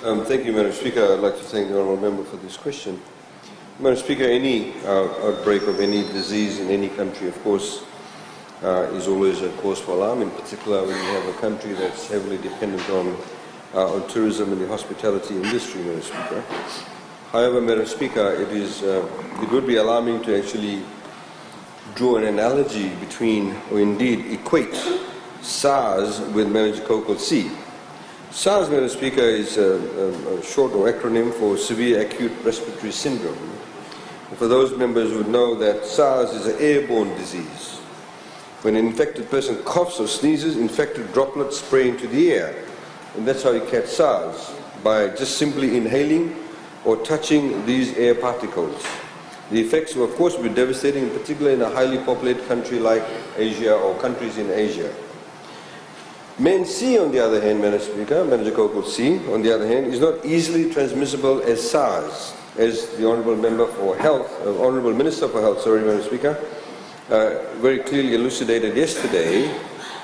Thank you, Madam Speaker. I'd like to thank the Honourable Member for this question. Madam Speaker, any outbreak of any disease in any country, of course, is always a cause for alarm, in particular when you have a country that's heavily dependent on tourism and the hospitality industry, Madam Speaker. However, Madam Speaker, it would be alarming to actually draw an analogy between, or indeed equate, SARS with meningococcal C. SARS, Madam Speaker, is a short or acronym for Severe Acute Respiratory Syndrome. And for those members who would know that SARS is an airborne disease. When an infected person coughs or sneezes, infected droplets spray into the air. And that's how you catch SARS, by just simply inhaling or touching these air particles. The effects will, of course, be devastating, particularly in a highly populated country like Asia or countries in Asia. Men-C, on the other hand, Madam Speaker, meningococcal C, on the other hand, is not easily transmissible as SARS, as the Honourable Member for Health, Honourable Minister for Health, sorry, Madam Speaker, very clearly elucidated yesterday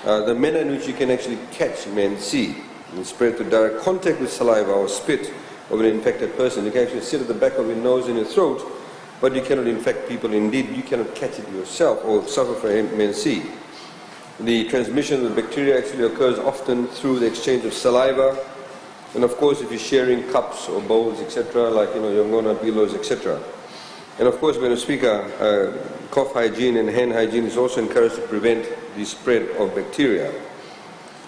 the manner in which you can actually catch Men-C and spread through direct contact with saliva or spit of an infected person. You can actually sit at the back of your nose and your throat, but you cannot infect people. Indeed, you cannot catch it yourself or suffer from Men-C. The transmission of the bacteria actually occurs often through the exchange of saliva, and of course if you're sharing cups or bowls, etc., like yongona, bilos, etc. And of course, Madam Speaker, cough hygiene and hand hygiene is also encouraged to prevent the spread of bacteria.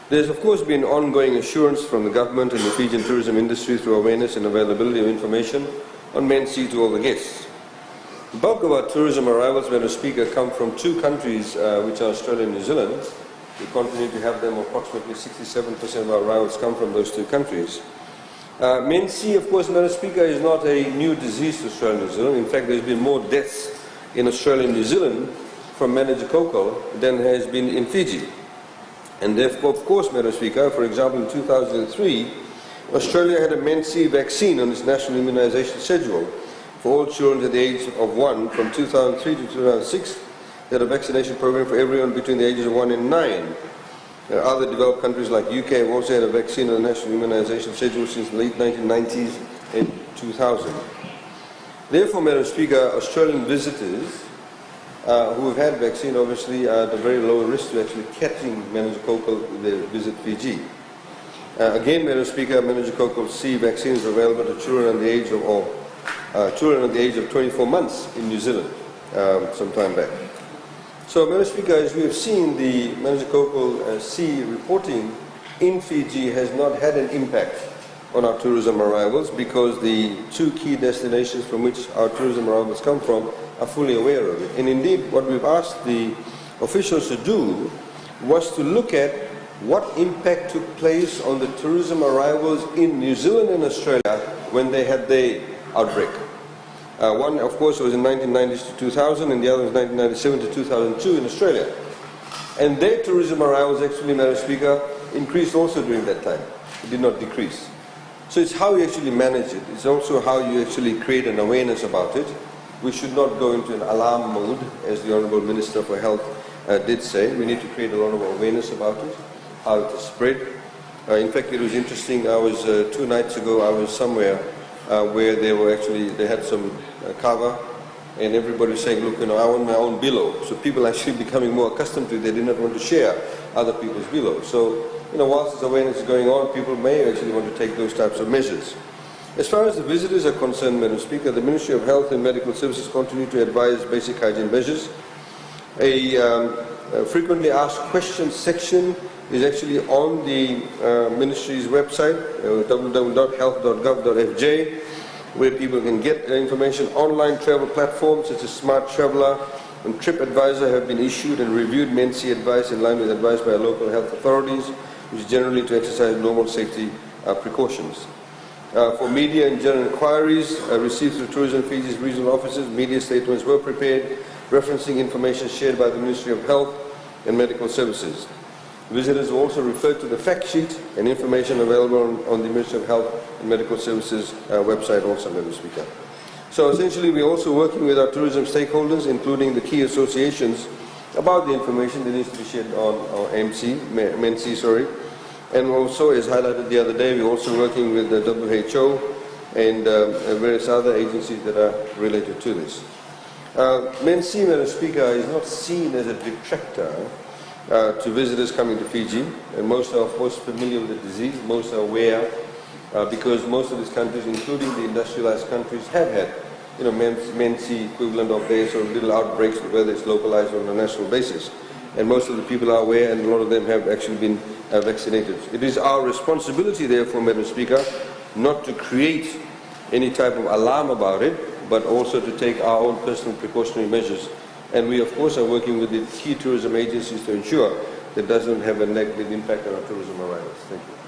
There's of course been ongoing assurance from the government and the Fijian tourism industry through awareness and availability of information on Men-C to all the guests. The bulk of our tourism arrivals, Madam Speaker, come from two countries, which are Australia and New Zealand. We continue to have them. Approximately 67% of our arrivals come from those two countries. Men-C, of course, Madam Speaker, is not a new disease to Australia and New Zealand. In fact, there's been more deaths in Australia and New Zealand from meningococcal than has been in Fiji. And therefore, of course, Madam Speaker, for example, in 2003, Australia had a Men-C vaccine on its national immunisation schedule for all children at the age of 1 from 2003 to 2006. They had a vaccination program for everyone between the ages of 1 and 9. Other developed countries like UK have also had a vaccine on the national immunisation schedule since the late 1990s and 2000. Therefore, Madam Speaker, Australian visitors who have had vaccine obviously are at a very low risk to actually catching meningococcal if they visit Fiji. Again, Madam Speaker, meningococcal C vaccine is available to children under the age of 24 months in New Zealand some time back. So, Madam Speaker, as we have seen, the meningococcal C reporting in Fiji has not had an impact on our tourism arrivals because the two key destinations from which our tourism arrivals come from are fully aware of it. And indeed, what we've asked the officials to do was to look at what impact took place on the tourism arrivals in New Zealand and Australia when they had their outbreak. One, of course, was in 1990s to 2000, and the other was 1997 to 2002 in Australia. And their tourism arrivals actually, Madam Speaker, increased also during that time. It did not decrease. So it's how you actually manage it. It's also how you actually create an awareness about it. We should not go into an alarm mode, as the Honourable Minister for Health did say. We need to create a lot of awareness about it, how it is spread. In fact, it was interesting. I was 2 nights ago, I was somewhere where they had some cover, and everybody was saying, look, I want my own billow. So people actually becoming more accustomed to it. They did not want to share other people's billow. So, whilst this awareness is going on, people may actually want to take those types of measures. As far as the visitors are concerned, Madam Speaker, the Ministry of Health and Medical Services continue to advise basic hygiene measures. A frequently asked questions section is actually on the Ministry's website, www.health.gov.fj, where people can get information. Online travel platforms such as Smart Traveller and TripAdvisor have been issued and reviewed Men-C advice in line with advice by local health authorities, which is generally to exercise normal safety precautions. For media and general inquiries received through Tourism Fiji's regional offices, media statements were prepared referencing information shared by the Ministry of Health and Medical Services. Visitors were also referred to the fact sheet and information available on the Ministry of Health and Medical Services website also, Madam Speaker. So essentially we're also working with our tourism stakeholders, including the key associations, about the information that needs to be shared on Men-C, And also, as highlighted the other day, we're also working with the WHO and various other agencies that are related to this. MNC, Madam Speaker, is not seen as a detractor to visitors coming to Fiji, and most are of course familiar with the disease, most are aware because most of these countries, including the industrialized countries, have had MNC equivalent of this or little outbreaks, whether it's localized or on a national basis. And most of the people are aware, and a lot of them have actually been vaccinated. It is our responsibility, therefore, Madam Speaker, not to create any type of alarm about it, but also to take our own personal precautionary measures. And we, of course, are working with the key tourism agencies to ensure that it doesn't have a negative impact on our tourism arrivals. Thank you.